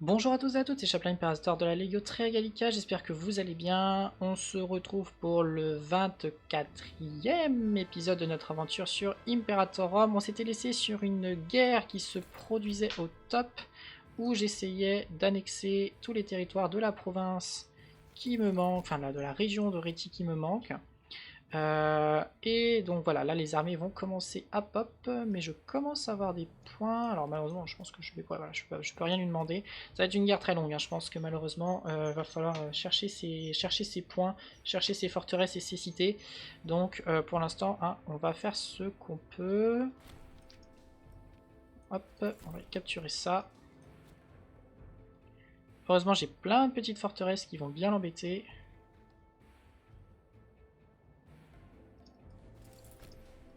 Bonjour à tous et à toutes, c'est Chaplin Imperator de la Lego Gallica, j'espère que vous allez bien. On se retrouve pour le 24e épisode de notre aventure sur Imperatorum. On s'était laissé sur une guerre qui se produisait au top, où j'essayais d'annexer tous les territoires de la province qui me manquent, enfin de la région de Réti qui me manque. Et donc voilà, là les armées vont commencer à pop, mais je commence à avoir des points. Alors malheureusement, je pense que je vais pas, voilà, je peux rien lui demander. Ça va être une guerre très longue, hein. Je pense que malheureusement, va falloir chercher ses points, chercher ses forteresses et ses cités. Donc pour l'instant, hein, on va faire ce qu'on peut. Hop, on va capturer ça. Heureusement, j'ai plein de petites forteresses qui vont bien l'embêter.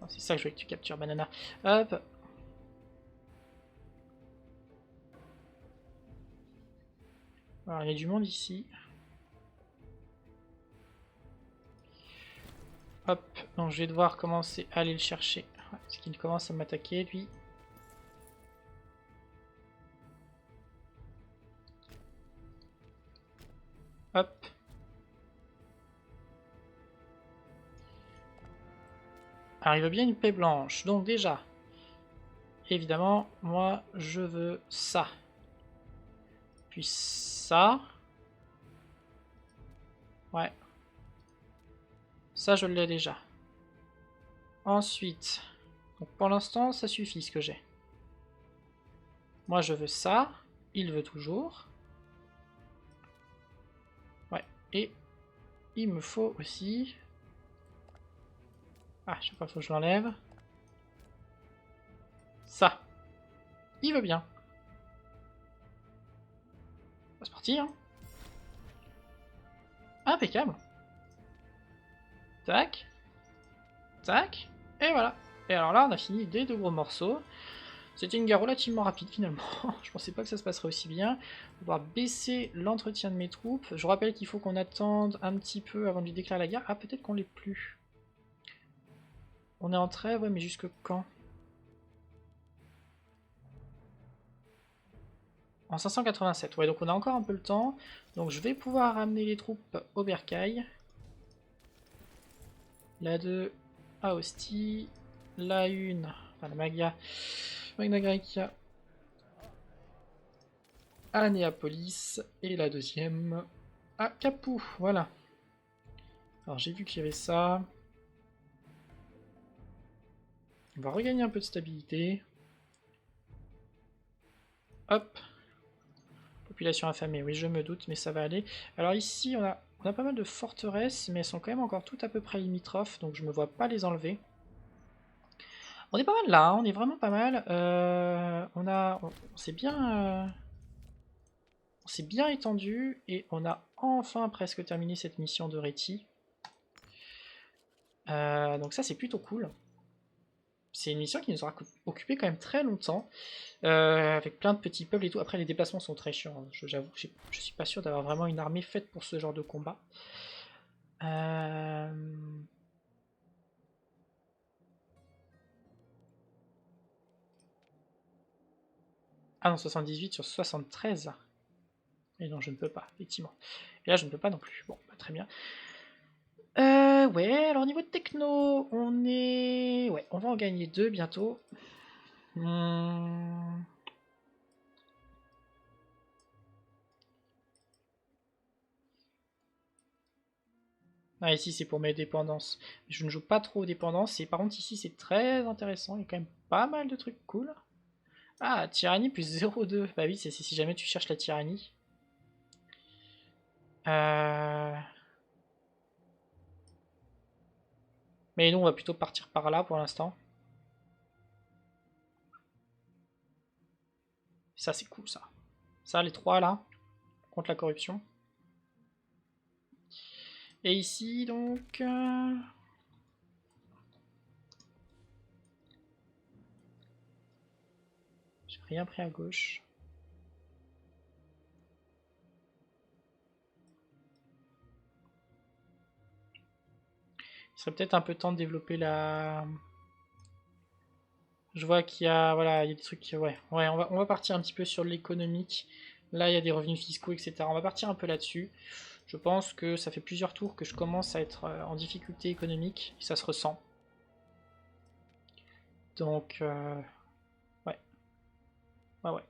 C'est ça que je veux que tu captures, banana. Hop. Alors, il y a du monde ici. Hop, donc je vais devoir commencer à aller le chercher. Ouais, parce qu'il commence à m'attaquer, lui. Hop. Alors, il veut bien une paix blanche. Donc déjà, évidemment, moi, je veux ça. Puis ça. Ouais. Ça, je l'ai déjà. Ensuite, donc pour l'instant, ça suffit ce que j'ai. Moi, je veux ça. Il veut toujours. Ouais. Et il me faut aussi... Ah, je sais pas, faut que je l'enlève. Ça. Il veut bien. C'est parti, hein. Impeccable. Tac. Tac. Et voilà. Et alors là, on a fini des deux gros morceaux. C'était une guerre relativement rapide finalement. Je pensais pas que ça se passerait aussi bien. On va baisser l'entretien de mes troupes. Je rappelle qu'il faut qu'on attende un petit peu avant de lui déclarer la guerre. Ah, peut-être qu'on l'est plus. On est en trêve, ouais, mais jusque quand? En 587, ouais, donc on a encore un peu le temps. Donc je vais pouvoir ramener les troupes au bercail. La 2 à Ostie. La 1, enfin la Magna Graecia à Néapolis. Et la deuxième à Capoue, voilà. Alors j'ai vu qu'il y avait ça. On va regagner un peu de stabilité. Hop. Population affamée, oui je me doute, mais ça va aller. Alors ici on a pas mal de forteresses, mais elles sont quand même encore toutes à peu près limitrophes, donc je me vois pas les enlever. On est pas mal là, hein, on est vraiment pas mal. On s'est bien étendu et on a enfin presque terminé cette mission de Réti. Donc ça c'est plutôt cool. C'est une mission qui nous aura occupé quand même très longtemps, avec plein de petits peuples et tout. Après les déplacements sont très chiants, hein. J'avoue que je suis pas sûr d'avoir vraiment une armée faite pour ce genre de combat. Euh... Ah non, 78 sur 73. Et non, je ne peux pas, effectivement. Et là, je ne peux pas non plus. Bon, bah, très bien. Ouais, alors au niveau de techno, on est... Ouais, on va en gagner deux bientôt. Hmm. Ah, ici, c'est pour mes dépendances. Je ne joue pas trop aux dépendances. Et par contre, ici, c'est très intéressant. Il y a quand même pas mal de trucs cool. Ah, tyrannie plus 0,2. Bah oui, c'est si jamais tu cherches la tyrannie. Euh... Mais nous, on va plutôt partir par là pour l'instant. Ça, c'est cool, ça. Ça, les trois, là, contre la corruption. Et ici, donc... J'ai rien pris à gauche. Il serait peut-être un peu temps de développer la... Je vois qu'il y a, voilà, il y a des trucs qui... Ouais, on va partir un petit peu sur l'économique. Là, il y a des revenus fiscaux, etc. On va partir un peu là-dessus. Je pense que ça fait plusieurs tours que je commence à être en difficulté économique, et ça se ressent. Donc, ouais. Ouais, ouais.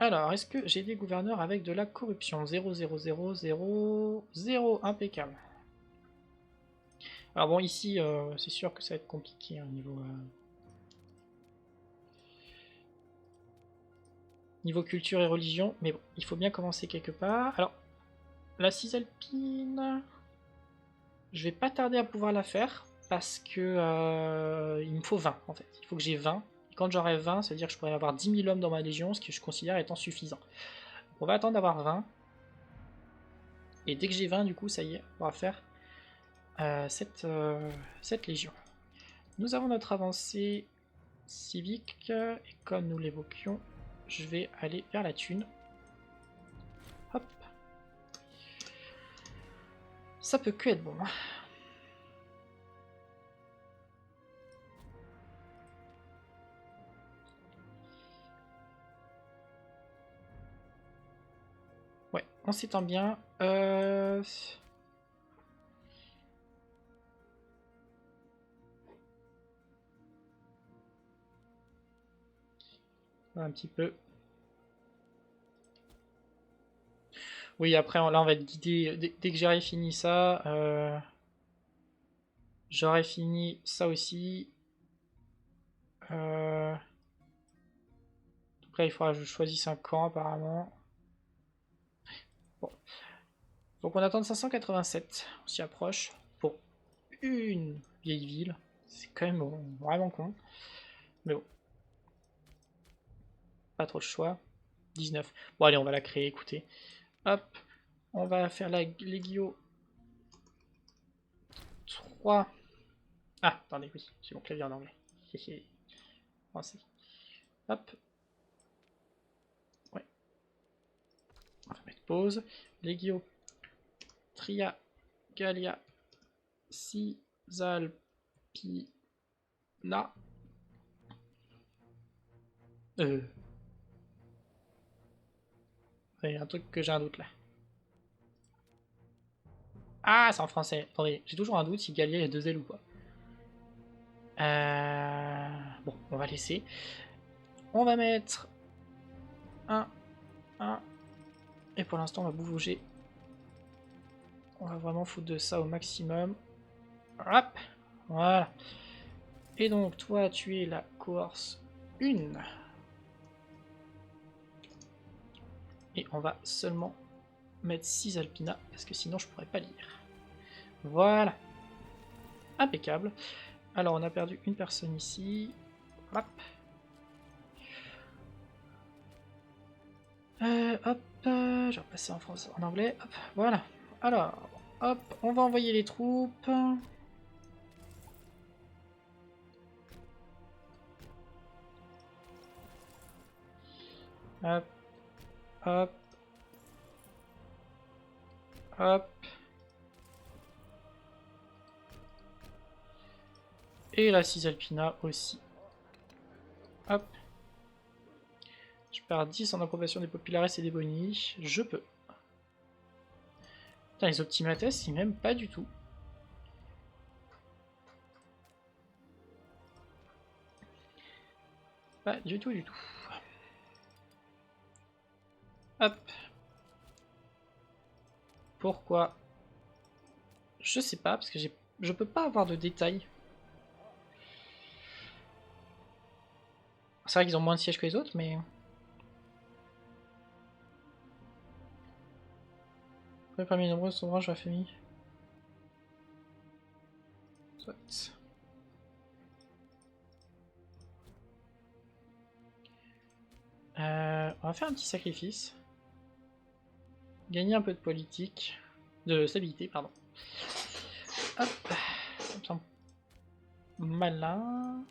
Alors, est-ce que j'ai des gouverneurs avec de la corruption? 0, 0, 0, 0, 0, impeccable. Alors bon, ici, c'est sûr que ça va être compliqué au niveau, niveau culture et religion, mais bon, il faut bien commencer quelque part. Alors, la cisalpine, je vais pas tarder à pouvoir la faire, parce que il me faut 20 en fait. Il faut que j'ai 20. Et quand j'aurai 20, ça veut dire que je pourrais avoir 10 000 hommes dans ma légion, ce que je considère étant suffisant. Donc on va attendre d'avoir 20. Et dès que j'ai 20, du coup, ça y est, on va faire cette légion. Nous avons notre avancée civique, et comme nous l'évoquions, je vais aller vers la thune. Hop. Ça peut que être bon. Ouais, on s'étend bien. Un petit peu. Oui, après, là, on va être guidé. Dès que j'aurai fini ça, j'aurai fini ça aussi. Donc là, il faudra que je choisisse un camp, apparemment. Bon. Donc on attend 587. On s'y approche. Pour une vieille ville. C'est quand même vraiment con. Mais bon. Pas trop de choix. 19. Bon, allez, on va la créer, écoutez. Hop. On va faire la Legio 3. Ah, attendez, oui, j'ai mon clavier en anglais. Français. Hop. Ouais. On va mettre pause. Legio Tria Gallia Cisalpina. Il y a un truc que j'ai un doute là. Ah, c'est en français. Attendez, j'ai toujours un doute si Gallia est 2 L ou pas. Bon, on va laisser. On va mettre 1, 1. Et pour l'instant, on va bouger. On va vraiment foutre de ça au maximum. Hop, voilà. Et donc, toi, tu es la cohorte 1. Et on va seulement mettre 6 Alpina, parce que sinon je pourrais pas lire. Voilà. Impeccable. Alors, on a perdu une personne ici. Hop. Hop. Je vais repasser en français, en anglais. Hop. Voilà. Alors, hop. On va envoyer les troupes. Hop. Hop. Hop. Et la Cisalpina aussi. Hop. Je perds 10 en approbation des populares et des boni. Je peux. Putain, les optimates, c'est même pas du tout. Pas du tout, du tout. Hop. Pourquoi? Je sais pas, parce que je peux pas avoir de détails. C'est vrai qu'ils ont moins de sièges que les autres, mais... Parmi les nombreuses ouvrages de la famille. Soit. On va faire un petit sacrifice. Gagner un peu de politique. De stabilité, pardon. Hop. Ça me semble malin.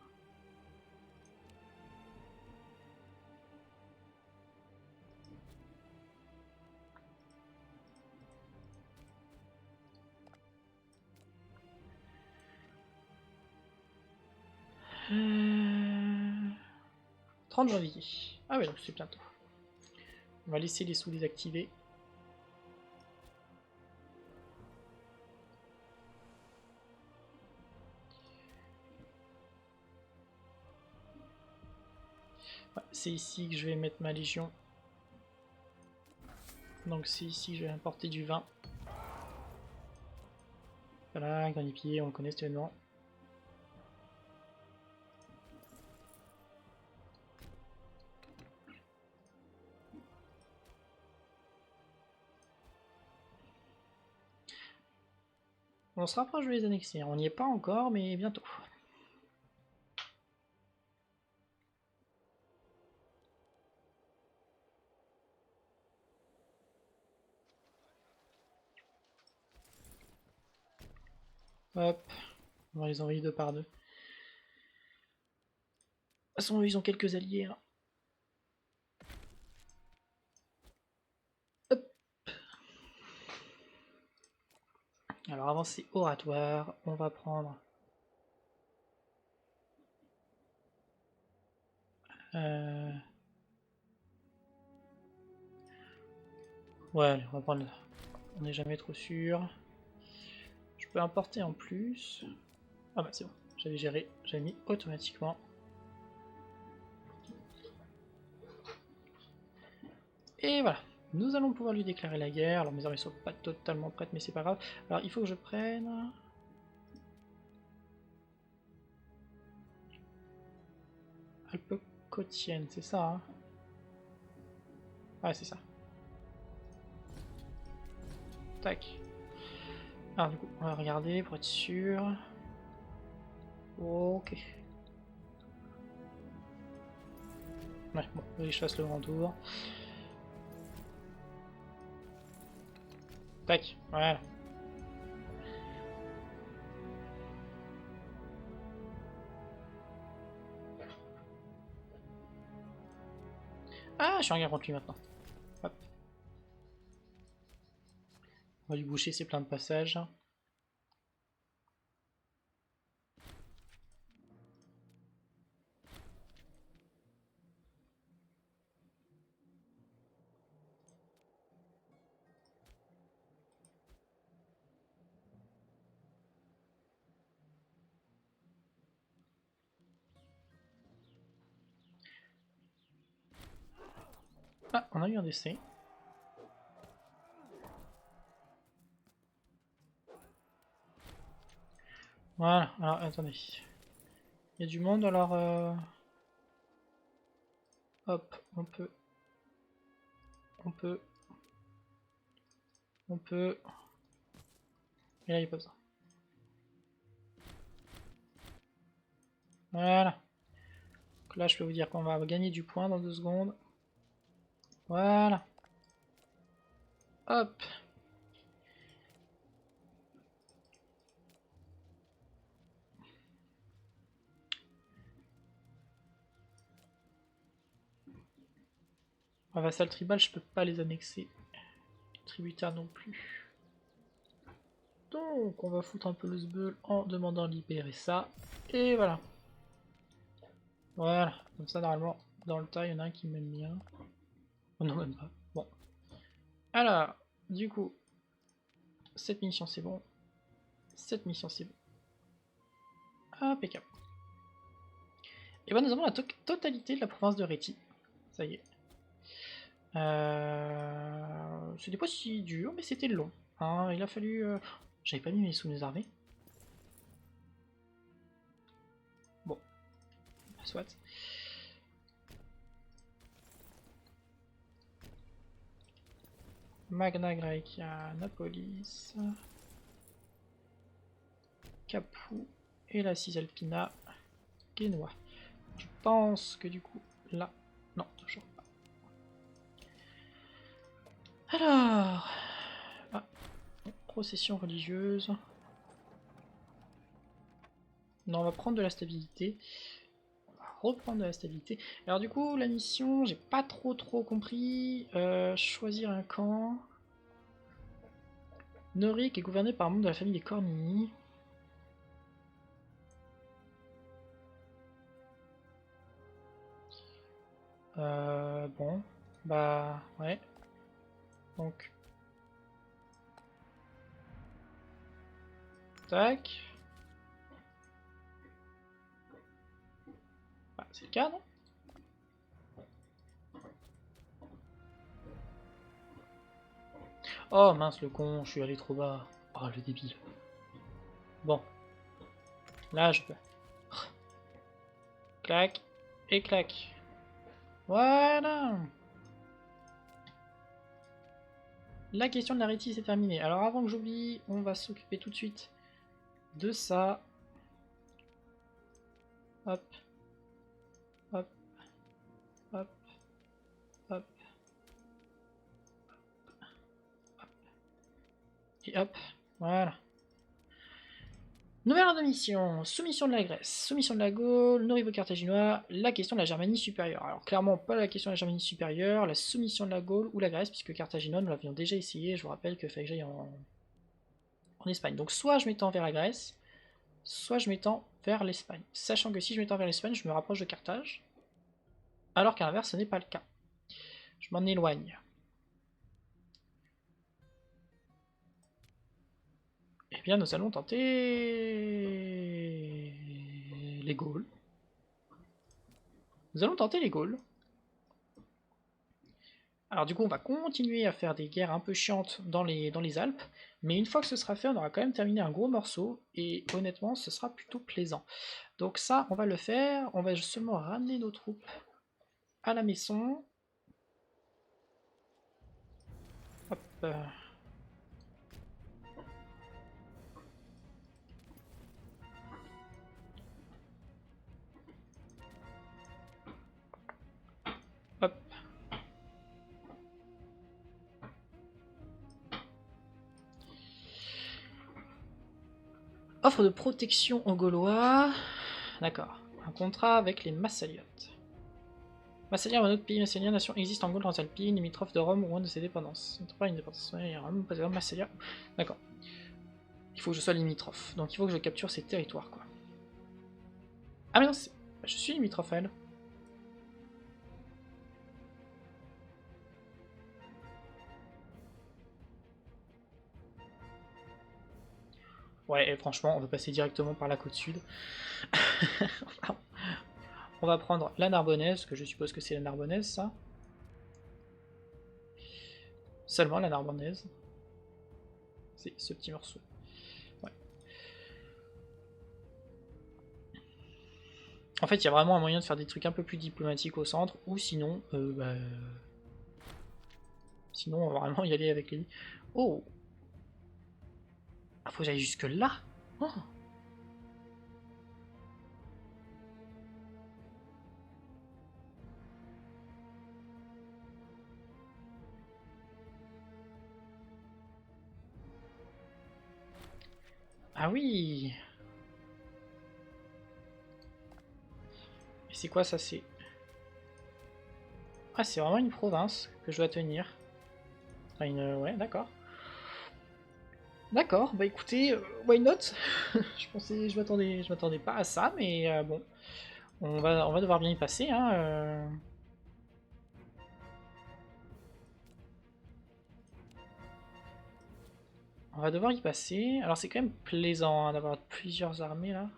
30 janvier. Ah ouais, donc c'est bientôt. On va laisser les sous désactivés. Ouais, c'est ici que je vais mettre ma légion. Donc c'est ici que je vais importer du vin. Voilà, granier, on le connaît cet événement. On se rapproche de les annexer, on n'y est pas encore, mais bientôt. Hop, on va les envoyer deux par deux. De toute façon, ils ont quelques alliés. Hein. Hop. Alors avancée oratoire, on va prendre... Ouais, allez, on va prendre... On n'est jamais trop sûr. Je peux importer en plus. Ah bah c'est bon, j'avais géré, j'avais mis automatiquement. Et voilà, nous allons pouvoir lui déclarer la guerre. Alors mes armées sont pas totalement prêtes, mais c'est pas grave. Alors il faut que je prenne... Alpes côtienne, c'est ça hein? Ouais, c'est ça. Tac. Alors du coup, on va regarder pour être sûr. Ok. Ouais, bon, je fasse le grand tour. Tac, voilà. Ah, je suis en guerre contre lui maintenant. Hop. On va lui boucher ses pleins de passage. Ah, on a eu un décès. Voilà, alors attendez. Il y a du monde alors... Hop, on peut... On peut... On peut... Et là il n'y a pas besoin. Voilà. Donc là je peux vous dire qu'on va gagner du point dans 2 secondes. Voilà. Hop. Un vassal tribal, je peux pas les annexer. Tributaire non plus. Donc on va foutre un peu le sbeul en demandant de libérer ça. Et voilà. Voilà. Comme ça normalement, dans le tas, il y en a un qui m'aime bien. Oh non, même pas. Bon. Alors, du coup, cette mission c'est bon. Cette mission c'est bon. Impeccable. Et ben nous avons la totalité de la province de Réti. Ça y est. C'était pas si dur, mais c'était long. Hein, il a fallu... J'avais pas mis mes sous mes armées. Bon. Soit. Magna Graecia, Napolis. Capoue et la Cisalpina, Génois. Je pense que du coup, là... Non, toujours pas. Alors... Ah, procession religieuse. Non, on va prendre de la stabilité. On va reprendre de la stabilité. Alors du coup, la mission, j'ai pas trop compris. Choisir un camp. Noric est gouverné par un membre de la famille des Cornini. Bon. Bah, ouais. Donc. Tac. Bah, c'est le cas, non? Oh mince, le con, je suis allé trop bas. Oh, le débile. Bon. Là, je peux. Clac. Et clac. Voilà. La question de la rétine, c'est terminé. Alors avant que j'oublie, on va s'occuper tout de suite de ça. Hop. Hop. Hop. Hop. Et hop. Voilà. Nouvelle ordre de mission, soumission de la Grèce, soumission de la Gaule, nos rivaux carthaginois, la question de la Germanie supérieure. Alors clairement pas la question de la Germanie supérieure, la soumission de la Gaule ou la Grèce, puisque carthaginois nous l'avions déjà essayé, je vous rappelle que fallait que j'aille en Espagne. Donc soit je m'étends vers la Grèce, soit je m'étends vers l'Espagne. Sachant que si je m'étends vers l'Espagne, je me rapproche de Carthage, alors qu'à l'inverse ce n'est pas le cas. Je m'en éloigne. Eh bien nous allons tenter les Gaules. Nous allons tenter les Gaules. Alors du coup on va continuer à faire des guerres un peu chiantes dans les Alpes, mais une fois que ce sera fait on aura quand même terminé un gros morceau, et honnêtement ce sera plutôt plaisant. Donc ça on va le faire, on va seulement ramener nos troupes à la maison. Hop. Hop. Offre de protection aux Gaulois. D'accord. Un contrat avec les Massaliotes. Massalia ou un autre pays massalien, nation existe en Gaule transalpine, limitrophe de Rome ou un de ses dépendances. Pas une dépendance. Ouais, Rome, pas exemple, Massalia. D'accord. Il faut que je sois limitrophe. Donc il faut que je capture ces territoires, quoi. Ah mais non, je suis limitrophe à elle. Ouais, et franchement, on va passer directement par la côte sud. On va prendre la Narbonnaise, que je suppose que c'est la Narbonnaise, ça. Seulement la Narbonnaise. C'est ce petit morceau. Ouais. En fait, il y a vraiment un moyen de faire des trucs un peu plus diplomatiques au centre, ou sinon, sinon on va vraiment y aller avec les... Oh! Ah, faut que j'aille jusque là? Oh. Ah oui! Et c'est quoi ça? C'est... Ah, c'est vraiment une province que je dois tenir. Enfin, une... Ouais, d'accord. D'accord, bah écoutez, why not? Je m'attendais pas à ça, mais bon, on va devoir bien y passer, hein. On va devoir y passer. Alors c'est quand même plaisant hein, d'avoir plusieurs armées là.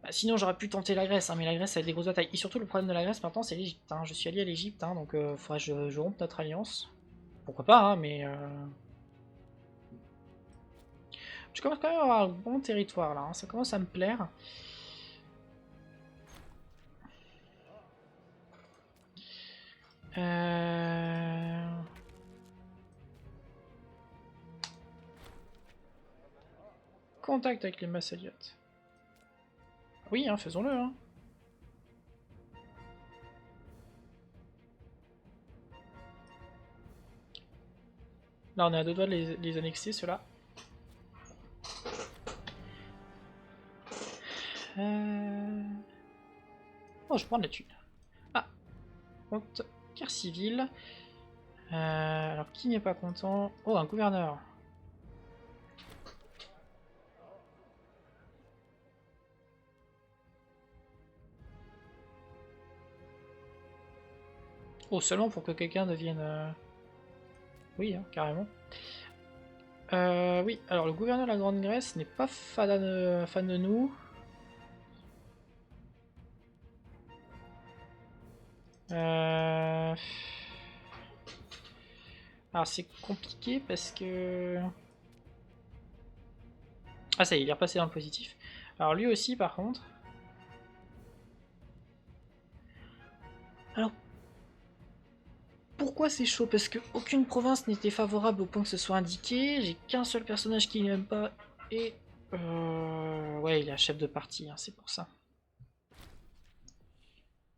Bah, sinon j'aurais pu tenter la Grèce, hein, mais la Grèce a des grosses batailles. Et surtout le problème de la Grèce maintenant c'est l'Égypte. Hein. Je suis allié à l'Égypte, hein, donc faudrait que je rompe notre alliance. Pourquoi pas, hein, mais... Je commence quand même à avoir un bon territoire là, hein. Ça commence à me plaire. Euh... Contact avec les Massaliotes. Oui, hein, faisons-le. Hein. Là, on est à deux doigts de les annexer, ceux-là. Oh, je prends de la thune. Ah, compte guerre civile. Alors, qui n'est pas content? Oh, un gouverneur. Oh, seulement pour que quelqu'un devienne... Oui, hein, carrément. Oui, alors le gouverneur de la Grande Grèce n'est pas fan de nous. Alors c'est compliqué parce que... Ah ça y est, il est repassé dans le positif. Alors lui aussi par contre... Alors pourquoi c'est chaud? Parce que aucune province n'était favorable au point que ce soit indiqué. J'ai qu'un seul personnage qui n'aime pas. Et... Ouais, il est chef de parti, hein, c'est pour ça.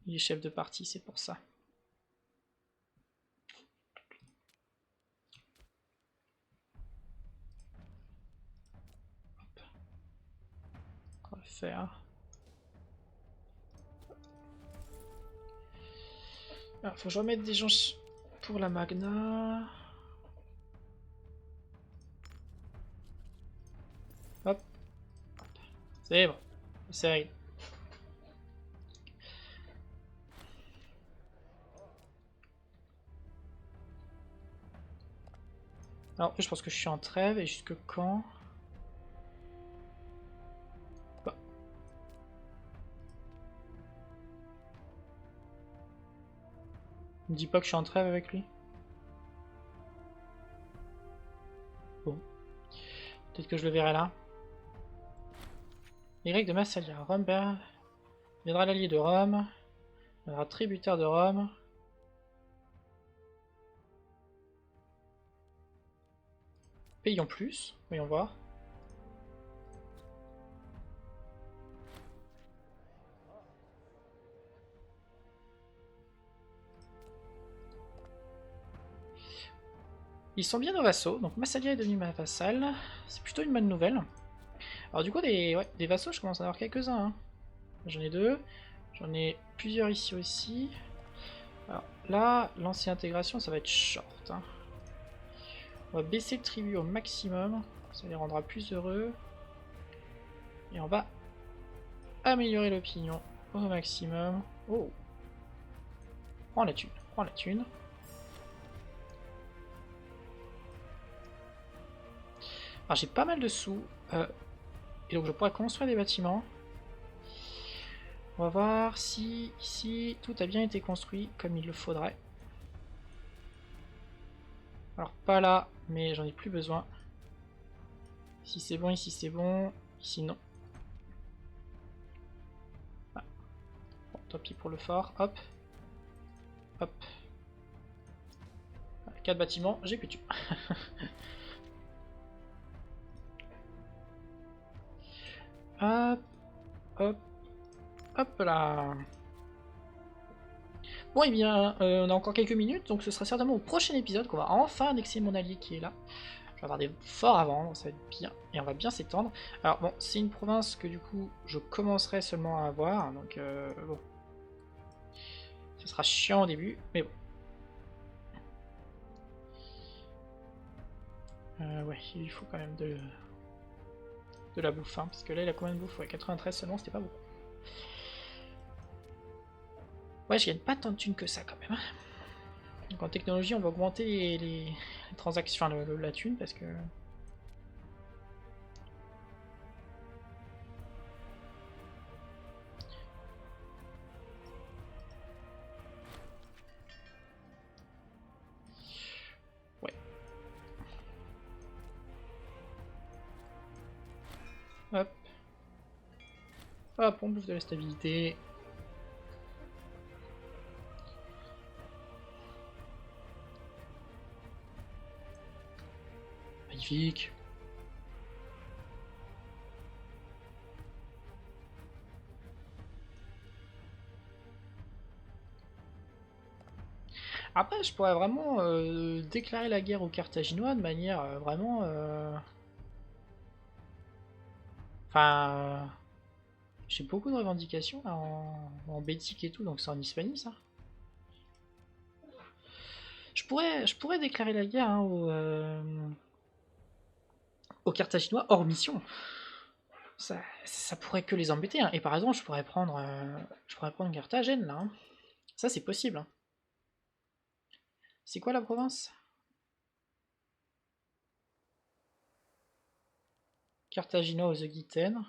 Il est chef de parti, c'est pour ça. Hop. On va le faire. Alors, faut que je remette des gens pour la Magna. Hop. C'est bon. C'est réglé. Alors, je pense que je suis en trêve et jusque quand? Bah. Me dis pas que je suis en trêve avec lui. Bon. Peut-être que je le verrai là. Y de Massalia. Rome viendra l'allié de Rome. Viendra tributaire de Rome. Payons plus. Voyons voir. Ils sont bien nos vassaux, donc Massalia est devenu ma vassale. C'est plutôt une bonne nouvelle. Alors du coup, des vassaux, je commence à en avoir quelques-uns. Hein. J'en ai deux. J'en ai plusieurs ici aussi. Alors là, l'ancienne intégration, ça va être short. Hein. On va baisser le tribut au maximum. Ça les rendra plus heureux. Et on va améliorer l'opinion au maximum. Oh! Prends la thune, prends la thune. Alors j'ai pas mal de sous. Et donc je pourrais construire des bâtiments. On va voir si ici tout a bien été construit comme il le faudrait. Alors pas là, mais j'en ai plus besoin. Ici c'est bon, ici c'est bon, ici non. Ah. Bon, tant pis pour le fort, hop. Hop. 4 bâtiments, j'ai plus de Hop, hop, hop là. Bon et bien, on a encore quelques minutes, donc ce sera certainement au prochain épisode qu'on va enfin annexer mon allié qui est là. Je vais avoir des forts avant, donc ça va être bien, et on va bien s'étendre. Alors bon, c'est une province que du coup, je commencerai seulement à avoir, donc bon. Ce sera chiant au début, mais bon. Ouais, il faut quand même de la bouffe, hein, parce que là il a combien de bouffe? Ouais, 93 seulement, c'était pas beaucoup. Ouais, je gagne pas tant de thunes que ça quand même. Donc en technologie, on va augmenter les transactions, enfin la thune, parce que... Ouais. Hop. Hop, on bouffe de la stabilité. Magnifique. Après, je pourrais vraiment déclarer la guerre aux Carthaginois de manière vraiment... Enfin... J'ai beaucoup de revendications là, en Bétique et tout, donc c'est en Hispanie ça. Je pourrais déclarer la guerre hein, aux Carthaginois hors mission. Ça pourrait que les embêter. Hein. Et par exemple, je pourrais prendre Carthagène là. Hein. Ça c'est possible. Hein. C'est quoi la province? Carthaginois aux Aquitaines.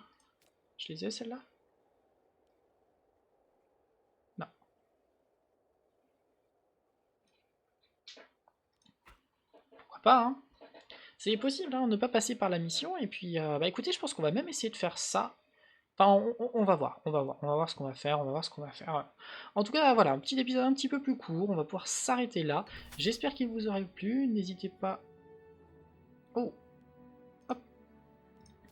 Je les ai celles-là? Non. Pourquoi pas, hein? C'est possible, hein, ne pas passer par la mission, et puis, bah écoutez, je pense qu'on va même essayer de faire ça. Enfin, on va voir, on va voir ce qu'on va faire, on va voir ce qu'on va faire. En tout cas, voilà, un petit épisode un petit peu plus court, on va pouvoir s'arrêter là. J'espère qu'il vous aura plu, n'hésitez pas... Oh, hop,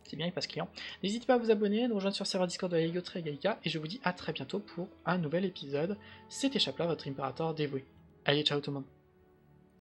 c'est bien, il passe client. N'hésitez pas à vous abonner, à nous rejoindre sur le serveur Discord de la Ligue Très Gallica, et je vous dis à très bientôt pour un nouvel épisode. C'était Chapla, votre impérateur dévoué. Allez, ciao tout le monde.